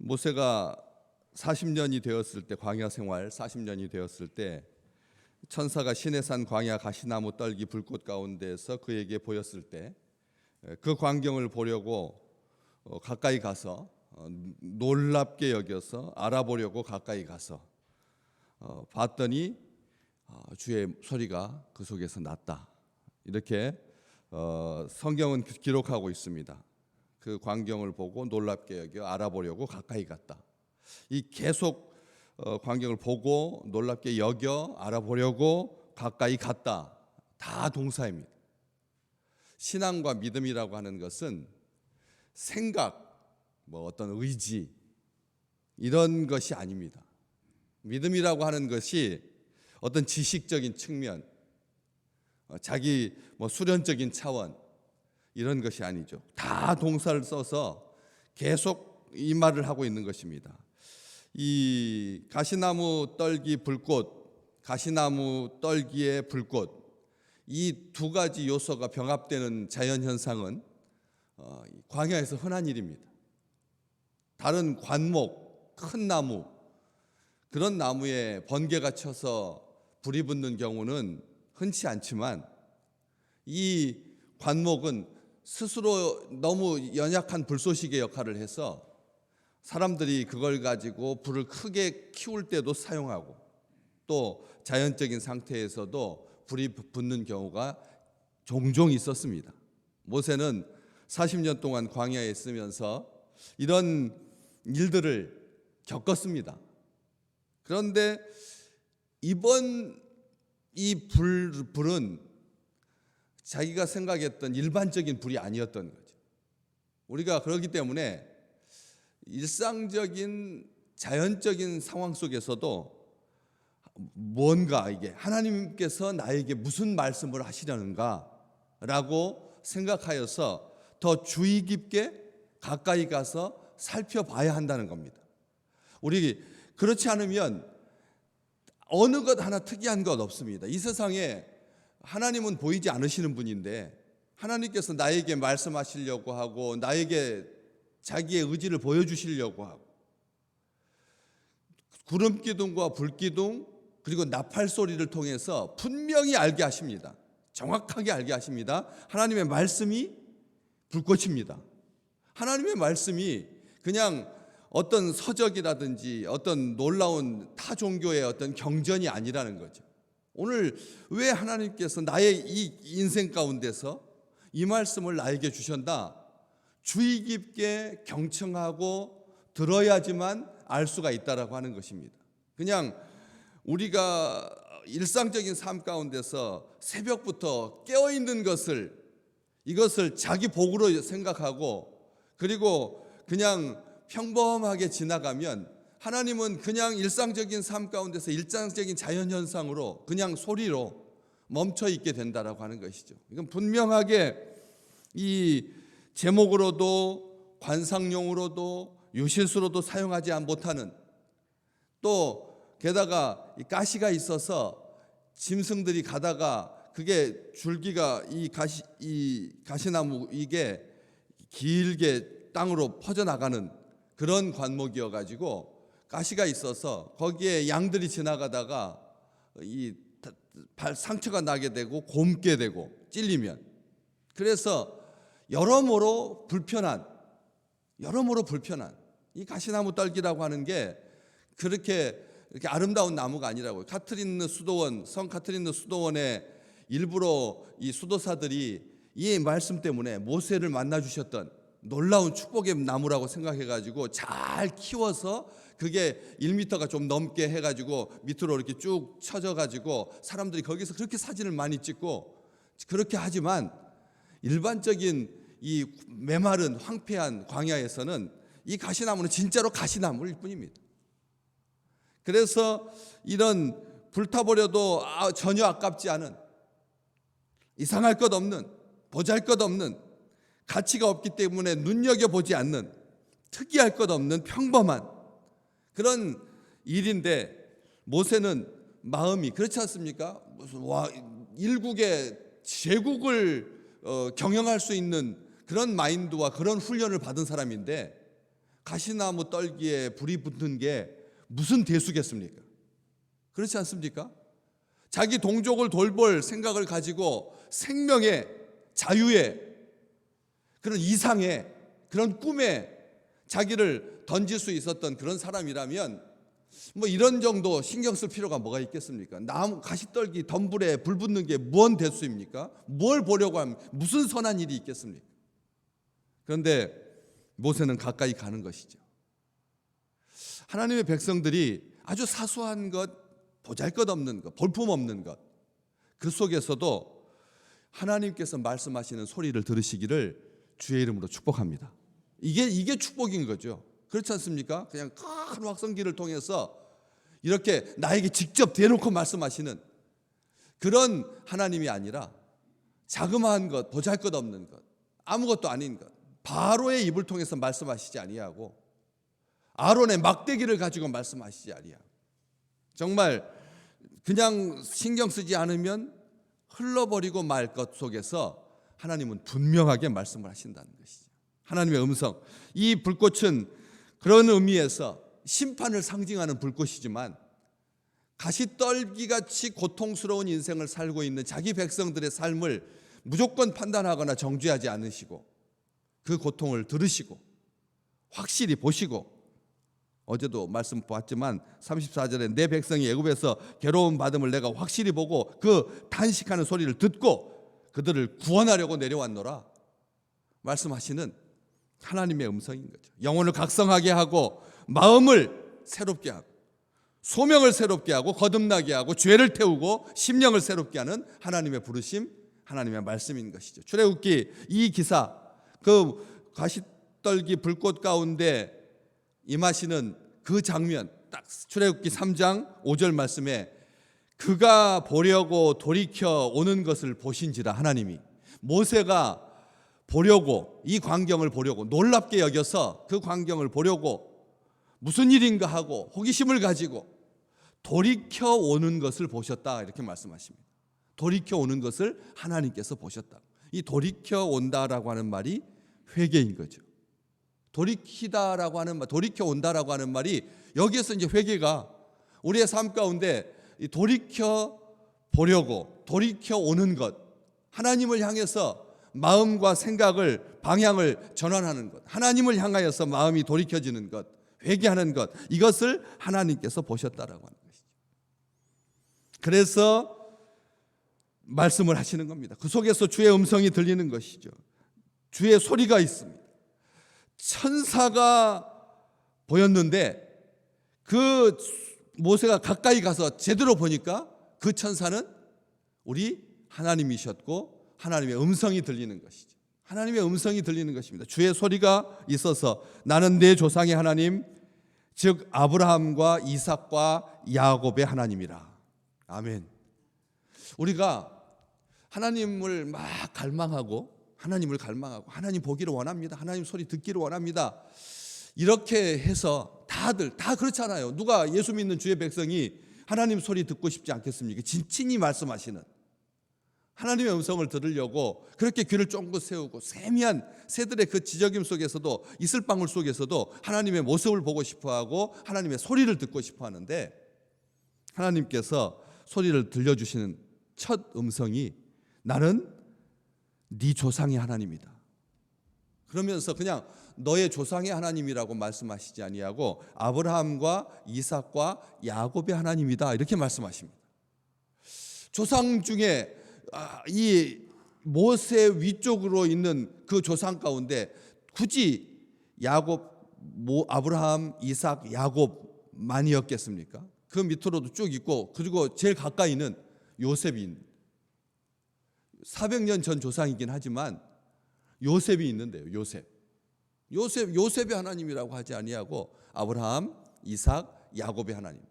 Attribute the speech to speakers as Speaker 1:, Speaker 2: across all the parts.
Speaker 1: 모세가 40년이 되었을 때, 광야 생활 40년이 되었을 때 천사가 시내산 광야 가시나무 떨기 불꽃 가운데에서 그에게 보였을 때 그 광경을 보려고 가까이 가서 놀랍게 여겨서 알아보려고 가까이 가서 봤더니 주의 소리가 그 속에서 났다. 이렇게 성경은 기록하고 있습니다. 그 광경을 보고 놀랍게 여겨 알아보려고 가까이 갔다. 이 계속 광경을 보고 놀랍게 여겨 알아보려고 가까이 갔다. 다 동사입니다. 신앙과 믿음이라고 하는 것은 생각, 어떤 의지 이런 것이 아닙니다. 믿음이라고 하는 것이 어떤 지식적인 측면, 자기 수련적인 차원 이런 것이 아니죠. 다 동사를 써서 계속 이 말을 하고 있는 것입니다. 이 가시나무 떨기 불꽃, 가시나무 떨기의 불꽃, 이 두 가지 요소가 병합되는 자연 현상은 광야에서 흔한 일입니다. 다른 관목, 큰 나무, 그런 나무에 번개가 쳐서 불이 붙는 경우는 흔치 않지만 이 관목은 스스로 너무 연약한 불쏘시개 역할을 해서 사람들이 그걸 가지고 불을 크게 키울 때도 사용하고 또 자연적인 상태에서도 불이 붙는 경우가 종종 있었습니다. 모세는 40년 동안 광야에 있으면서 이런 일들을 겪었습니다. 그런데 이번 이 불은 자기가 생각했던 일반적인 불이 아니었던 거죠. 우리가 그렇기 때문에 일상적인 자연적인 상황 속에서도 뭔가 이게 하나님께서 나에게 무슨 말씀을 하시려는가라고 생각하여서 더 주의 깊게 가까이 가서 살펴봐야 한다는 겁니다. 우리 그렇지 않으면 어느 것 하나 특이한 것 없습니다. 이 세상에 하나님은 보이지 않으시는 분인데 하나님께서 나에게 말씀하시려고 하고 나에게 자기의 의지를 보여주시려고 하고 구름 기둥과 불 기둥 그리고 나팔 소리를 통해서 분명히 알게 하십니다. 정확하게 알게 하십니다. 하나님의 말씀이 불꽃입니다. 하나님의 말씀이 그냥 어떤 서적이라든지 어떤 놀라운 타 종교의 어떤 경전이 아니라는 거죠. 오늘 왜 하나님께서 나의 이 인생 가운데서 이 말씀을 나에게 주셨나? 주의 깊게 경청하고 들어야지만 알 수가 있다라고 하는 것입니다. 그냥 우리가 일상적인 삶 가운데서 새벽부터 깨어있는 이것을 자기 복으로 생각하고 그리고 그냥 평범하게 지나가면 하나님은 그냥 일상적인 삶 가운데서 일상적인 자연현상으로 그냥 소리로 멈춰 있게 된다라고 하는 것이죠. 이건 분명하게 이 제목으로도 관상용으로도 유실수로도 사용하지 못하는 또 게다가 이 가시가 있어서 짐승들이 가다가 그게 줄기가 이 가시나무 이게 길게 땅으로 퍼져나가는 그런 관목이어 가지고 가시가 있어서 거기에 양들이 지나가다가 이 발 상처가 나게 되고 곪게 되고 찔리면 그래서 여러모로 불편한 이 가시나무 떨기라고 하는 게 그렇게 이렇게 아름다운 나무가 아니라고요. 성 카트린느 수도원에 일부러 이 수도사들이 이 말씀 때문에 모세를 만나 주셨던 놀라운 축복의 나무라고 생각해가지고 잘 키워서 그게 1m가 좀 넘게 해가지고 밑으로 이렇게 쭉 쳐져가지고 사람들이 거기서 그렇게 사진을 많이 찍고 그렇게 하지만 일반적인 이 메마른 황폐한 광야에서는 이 가시나무는 진짜로 가시나무일 뿐입니다. 그래서 이런 불타버려도 전혀 아깝지 않은 이상할 것 없는 보잘것없는 가치가 없기 때문에 눈여겨보지 않는 특이할 것 없는 평범한 그런 일인데 모세는 마음이 그렇지 않습니까? 무슨 일국의 제국을 경영할 수 있는 그런 마인드와 그런 훈련을 받은 사람인데 가시나무 떨기에 불이 붙는 게 무슨 대수겠습니까? 그렇지 않습니까? 자기 동족을 돌볼 생각을 가지고 생명의 자유의 그런 이상의 그런 꿈에 자기를 던질 수 있었던 그런 사람이라면 뭐 이런 정도 신경 쓸 필요가 뭐가 있겠습니까? 나무 가시떨기 덤불에 불 붙는 게 뭔 대수입니까? 뭘 보려고 하면 무슨 선한 일이 있겠습니까? 그런데 모세는 가까이 가는 것이죠. 하나님의 백성들이 아주 사소한 것, 보잘것없는 것, 볼품없는 것, 그 속에서도 하나님께서 말씀하시는 소리를 들으시기를 주의 이름으로 축복합니다. 이게 축복인 거죠. 그렇지 않습니까? 그냥 큰 확성기를 통해서 이렇게 나에게 직접 대놓고 말씀하시는 그런 하나님이 아니라 자그마한 것, 보잘것없는 것, 아무것도 아닌 것, 바로의 입을 통해서 말씀하시지 아니하고 아론의 막대기를 가지고 말씀하시지 아니하고 정말 그냥 신경 쓰지 않으면 흘러버리고 말 것 속에서 하나님은 분명하게 말씀을 하신다는 것이죠. 하나님의 음성. 이 불꽃은 그런 의미에서 심판을 상징하는 불꽃이지만 가시떨기같이 고통스러운 인생을 살고 있는 자기 백성들의 삶을 무조건 판단하거나 정죄하지 않으시고 그 고통을 들으시고 확실히 보시고, 어제도 말씀 보았지만 34절에 내 백성이 애굽에서 괴로움 받음을 내가 확실히 보고 그 탄식하는 소리를 듣고 그들을 구원하려고 내려왔노라 말씀하시는 하나님의 음성인 거죠. 영혼을 각성하게 하고 마음을 새롭게 하고 소명을 새롭게 하고 거듭나게 하고 죄를 태우고 심령을 새롭게 하는 하나님의 부르심, 하나님의 말씀인 것이죠. 출애굽기 이 기사, 그 가시떨기 불꽃 가운데 임하시는 그 장면, 딱 출애굽기 3장 5절 말씀에 그가 보려고 돌이켜 오는 것을 보신지라, 하나님이 모세가 보려고, 이 광경을 보려고 놀랍게 여겨서 그 광경을 보려고 무슨 일인가 하고 호기심을 가지고 돌이켜 오는 것을 보셨다, 이렇게 말씀하십니다. 돌이켜 오는 것을 하나님께서 보셨다. 이 돌이켜 온다라고 하는 말이 회개인 거죠. 돌이키다라고 하는 말, 돌이켜 온다라고 하는 말이 여기에서 이제 회개가 우리의 삶 가운데 돌이켜 보려고 돌이켜 오는 것, 하나님을 향해서 마음과 생각을 방향을 전환하는 것, 하나님을 향하여서 마음이 돌이켜지는 것, 회개하는 것, 이것을 하나님께서 보셨다라고 하는 것이죠. 그래서 말씀을 하시는 겁니다. 그 속에서 주의 음성이 들리는 것이죠. 주의 소리가 있습니다. 천사가 보였는데 그 모세가 가까이 가서 제대로 보니까 그 천사는 우리 하나님이셨고 하나님의 음성이 들리는 것이죠. 하나님의 음성이 들리는 것입니다. 주의 소리가 있어서 나는 내 조상의 하나님, 즉 아브라함과 이삭과 야곱의 하나님이라. 아멘. 우리가 하나님을 막 갈망하고 하나님 보기를 원합니다. 하나님 소리 듣기를 원합니다. 이렇게 해서 다들 다 그렇잖아요. 누가 예수 믿는 주의 백성이 하나님 소리 듣고 싶지 않겠습니까? 친히 말씀하시는 하나님의 음성을 들으려고 그렇게 귀를 쫑긋 세우고 세미한 새들의 그 지저귀 속에서도, 이슬방울 속에서도 하나님의 모습을 보고 싶어하고 하나님의 소리를 듣고 싶어하는데, 하나님께서 소리를 들려주시는 첫 음성이 나는 네 조상의 하나님이다. 그러면서 그냥 너의 조상의 하나님이라고 말씀하시지 아니하고 아브라함과 이삭과 야곱의 하나님이다, 이렇게 말씀하십니다. 조상 중에 이 모세 위쪽으로 있는 그 조상 가운데 굳이 아브라함, 이삭, 야곱만이었겠습니까? 그 밑으로도 쭉 있고, 그리고 제일 가까이는 요셉이 400년 전 조상이긴 하지만 요셉이 있는데요. 요셉의 하나님이라고 하지 아니하고 아브라함, 이삭, 야곱의 하나님.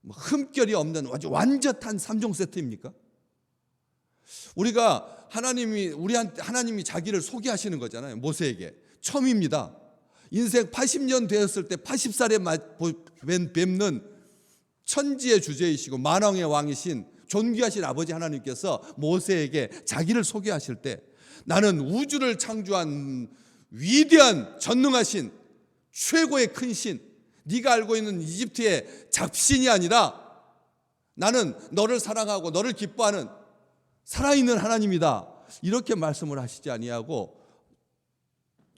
Speaker 1: 뭐 흠결이 없는 아주 완전한 3종 세트입니까? 우리가 하나님이 자기를 소개하시는 거잖아요. 모세에게 처음입니다. 인생 80년 되었을 때 80살에 뵙는 천지의 주제이시고 만왕의 왕이신 존귀하신 아버지 하나님께서 모세에게 자기를 소개하실 때 나는 우주를 창조한 위대한 전능하신 최고의 큰 신, 네가 알고 있는 이집트의 잡신이 아니라 나는 너를 사랑하고 너를 기뻐하는 살아있는 하나님이다. 이렇게 말씀을 하시지 아니하고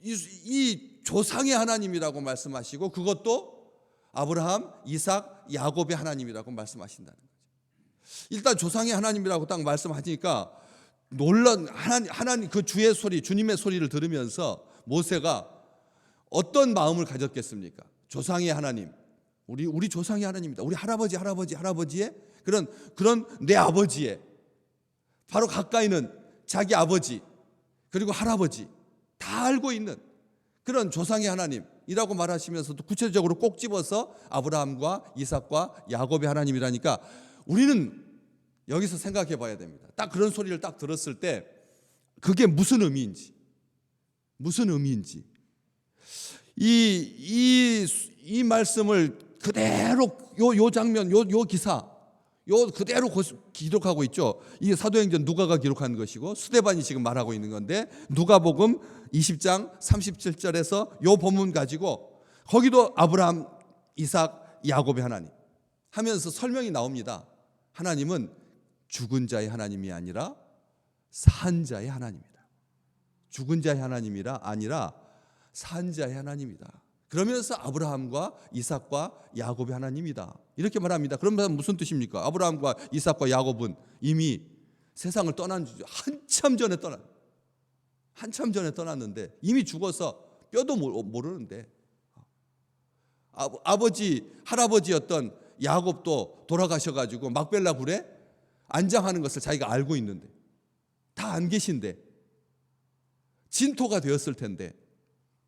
Speaker 1: 이 조상의 하나님이라고 말씀하시고 그것도 아브라함, 이삭, 야곱의 하나님이라고 말씀하신다는 거죠. 일단 조상의 하나님이라고 딱 말씀하시니까 놀란 하나님 그 주의 소리, 주님의 소리를 들으면서 모세가 어떤 마음을 가졌겠습니까? 조상의 하나님, 우리 조상의 하나님이다. 우리 할아버지의 그런 내 아버지의 바로 가까이는 자기 아버지 그리고 할아버지 다 알고 있는 그런 조상의 하나님이라고 말하시면서도 구체적으로 꼭 집어서 아브라함과 이삭과 야곱의 하나님이라니까 우리는 여기서 생각해 봐야 됩니다. 딱 그런 소리를 딱 들었을 때 그게 무슨 의미인지 이 말씀을 그대로 요 장면 요 기사 그대로 기록하고 있죠. 이게 사도행전 누가가 기록한 것이고 스데반이 지금 말하고 있는 건데 누가복음 20장 37절에서 요 본문 가지고 거기도 아브라함, 이삭, 야곱의 하나님 하면서 설명이 나옵니다. 하나님은 죽은 자의 하나님이 아니라 산 자의 하나님이다. 죽은 자의 하나님이라 아니라 산 자의 하나님이다. 그러면서 아브라함과 이삭과 야곱의 하나님이다. 이렇게 말합니다. 그러면 무슨 뜻입니까? 아브라함과 이삭과 야곱은 이미 세상을 떠난 한참 전에 떠났는데 이미 죽어서 뼈도 모르는데 아버지 할아버지였던 야곱도 돌아가셔가지고 막벨라 굴에 안장하는 것을 자기가 알고 있는데 다 안 계신데 진토가 되었을 텐데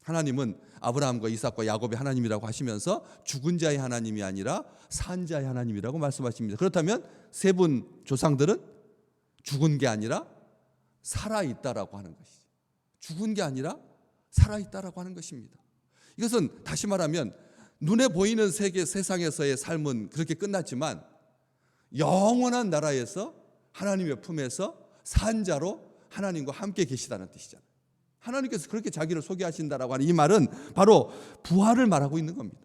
Speaker 1: 하나님은 아브라함과 이삭과 야곱의 하나님이라고 하시면서 죽은 자의 하나님이 아니라 산 자의 하나님이라고 말씀하십니다. 그렇다면 세 분 조상들은 죽은 게 아니라 살아있다라고 하는 것이죠. 죽은 게 아니라 살아있다라고 하는 것입니다. 이것은 다시 말하면 눈에 보이는 세상에서의 삶은 그렇게 끝났지만 영원한 나라에서 하나님의 품에서 산 자로 하나님과 함께 계시다는 뜻이잖아요. 하나님께서 그렇게 자기를 소개하신다라고 하는 이 말은 바로 부활을 말하고 있는 겁니다.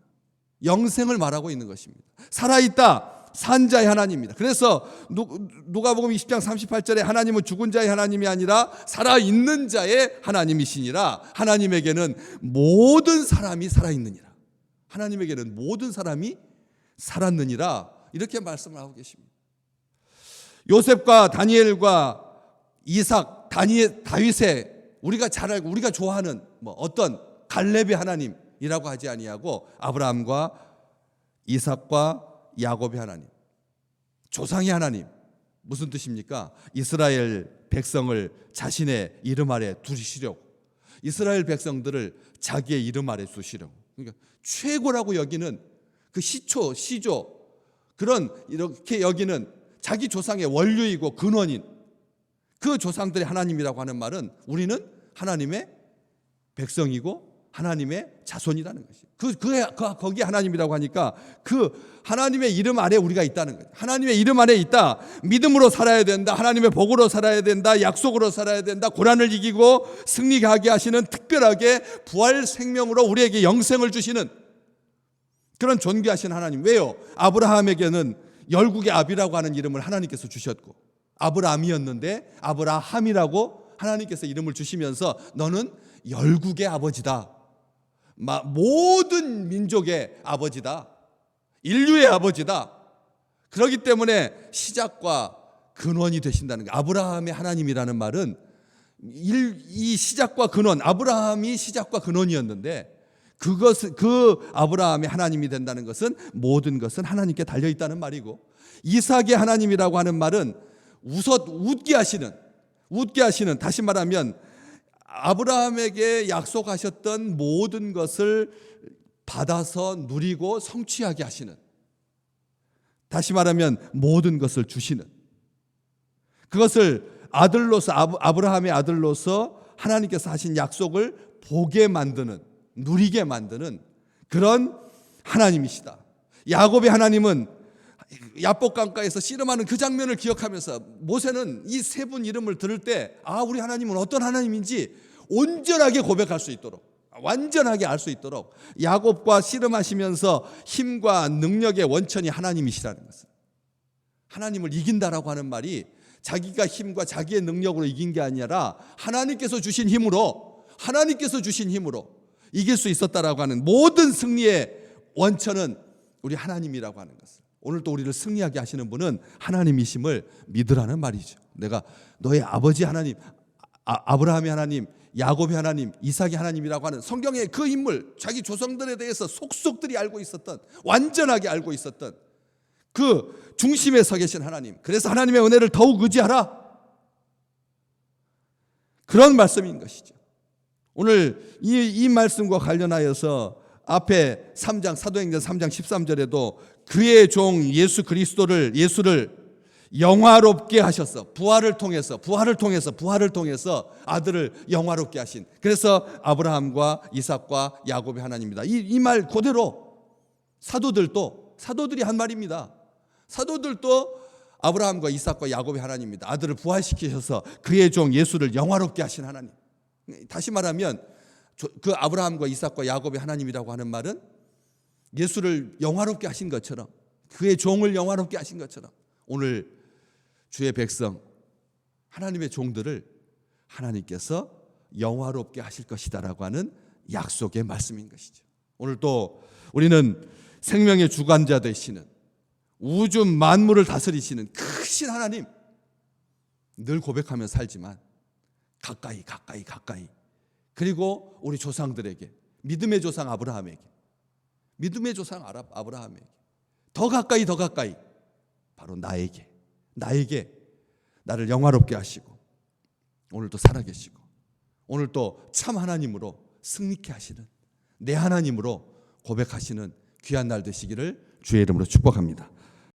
Speaker 1: 영생을 말하고 있는 것입니다. 살아있다, 산 자의 하나님입니다. 그래서 누가복음 20장 38절에 하나님은 죽은 자의 하나님이 아니라 살아있는 자의 하나님이시니라. 하나님에게는 모든 사람이 살아있느니라. 하나님에게는 모든 사람이 살았느니라. 이렇게 말씀을 하고 계십니다. 요셉과 다니엘과 이삭, 다윗의 우리가 잘 알고 우리가 좋아하는 어떤 갈렙의 하나님이라고 하지 아니하고 아브라함과 이삭과 야곱의 하나님, 조상의 하나님. 무슨 뜻입니까? 이스라엘 백성을 자신의 이름 아래 두시려고, 이스라엘 백성들을 자기의 이름 아래 두시려고, 그러니까 최고라고 여기는 그 시조 그런 이렇게 여기는 자기 조상의 원류이고 근원인 그 조상들의 하나님이라고 하는 말은 우리는 하나님의 백성이고 하나님의 자손이라는 것이 거기 하나님이라고 하니까 그 하나님의 이름 아래 우리가 있다는 거예요. 하나님의 이름 안에 있다. 믿음으로 살아야 된다. 하나님의 복으로 살아야 된다. 약속으로 살아야 된다. 고난을 이기고 승리하게 하시는 특별하게 부활 생명으로 우리에게 영생을 주시는 그런 존귀하신 하나님. 왜요? 아브라함에게는 열국의 아비라고 하는 이름을 하나님께서 주셨고 아브라함이었는데 아브라함이라고 하나님께서 이름을 주시면서 너는 열국의 아버지다. 모든 민족의 아버지다. 인류의 아버지다. 그렇기 때문에 시작과 근원이 되신다는 거예요. 아브라함의 하나님이라는 말은 이 시작과 근원, 아브라함이 시작과 근원이었는데 그 아브라함의 하나님이 된다는 것은 모든 것은 하나님께 달려 있다는 말이고, 이삭의 하나님이라고 하는 말은 웃게 하시는 다시 말하면 아브라함에게 약속하셨던 모든 것을 받아서 누리고 성취하게 하시는, 다시 말하면 모든 것을 주시는, 그것을 아들로서 아브라함의 아들로서 하나님께서 하신 약속을 보게 만드는, 누리게 만드는 그런 하나님이시다. 야곱의 하나님은 야복 강가에서 씨름하는 그 장면을 기억하면서 모세는 이 세 분 이름을 들을 때 우리 하나님은 어떤 하나님인지 온전하게 고백할 수 있도록, 완전하게 알 수 있도록 야곱과 씨름하시면서 힘과 능력의 원천이 하나님이시라는 것을, 하나님을 이긴다라고 하는 말이 자기가 힘과 자기의 능력으로 이긴 게 아니라 하나님께서 주신 힘으로 이길 수 있었다라고 하는, 모든 승리의 원천은 우리 하나님이라고 하는 것을, 오늘 또 우리를 승리하게 하시는 분은 하나님이심을 믿으라는 말이죠. 내가 너의 아버지 하나님, 아브라함의 하나님, 야곱의 하나님, 이삭의 하나님이라고 하는 성경의 그 인물, 자기 조상들에 대해서 속속들이 알고 있었던, 완전하게 알고 있었던 그 중심에 서 계신 하나님, 그래서 하나님의 은혜를 더욱 의지하라, 그런 말씀인 것이죠. 오늘 이 말씀과 관련하여서 앞에 3장, 사도행전 3장 13절에도 그의 종 예수를 영화롭게 하셔서 부활을 통해서 아들을 영화롭게 하신, 그래서 아브라함과 이삭과 야곱의 하나님이다. 이 말 그대로 사도들이 한 말입니다. 사도들도 아브라함과 이삭과 야곱의 하나님입니다. 아들을 부활시키셔서 그의 종 예수를 영화롭게 하신 하나님. 다시 말하면 그 아브라함과 이삭과 야곱의 하나님이라고 하는 말은 예수를 영화롭게 하신 것처럼, 그의 종을 영화롭게 하신 것처럼 오늘 주의 백성, 하나님의 종들을 하나님께서 영화롭게 하실 것이다라고 하는 약속의 말씀인 것이죠. 오늘 또 우리는 생명의 주관자 되시는, 우주 만물을 다스리시는 크신 하나님 늘 고백하며 살지만 가까이, 그리고 우리 조상들에게, 믿음의 조상 아브라함에게 더 가까이 바로 나에게 나를 영화롭게 하시고 오늘도 살아계시고 오늘도 참 하나님으로 승리케 하시는, 내 하나님으로 고백하시는 귀한 날 되시기를 주의 이름으로 축복합니다.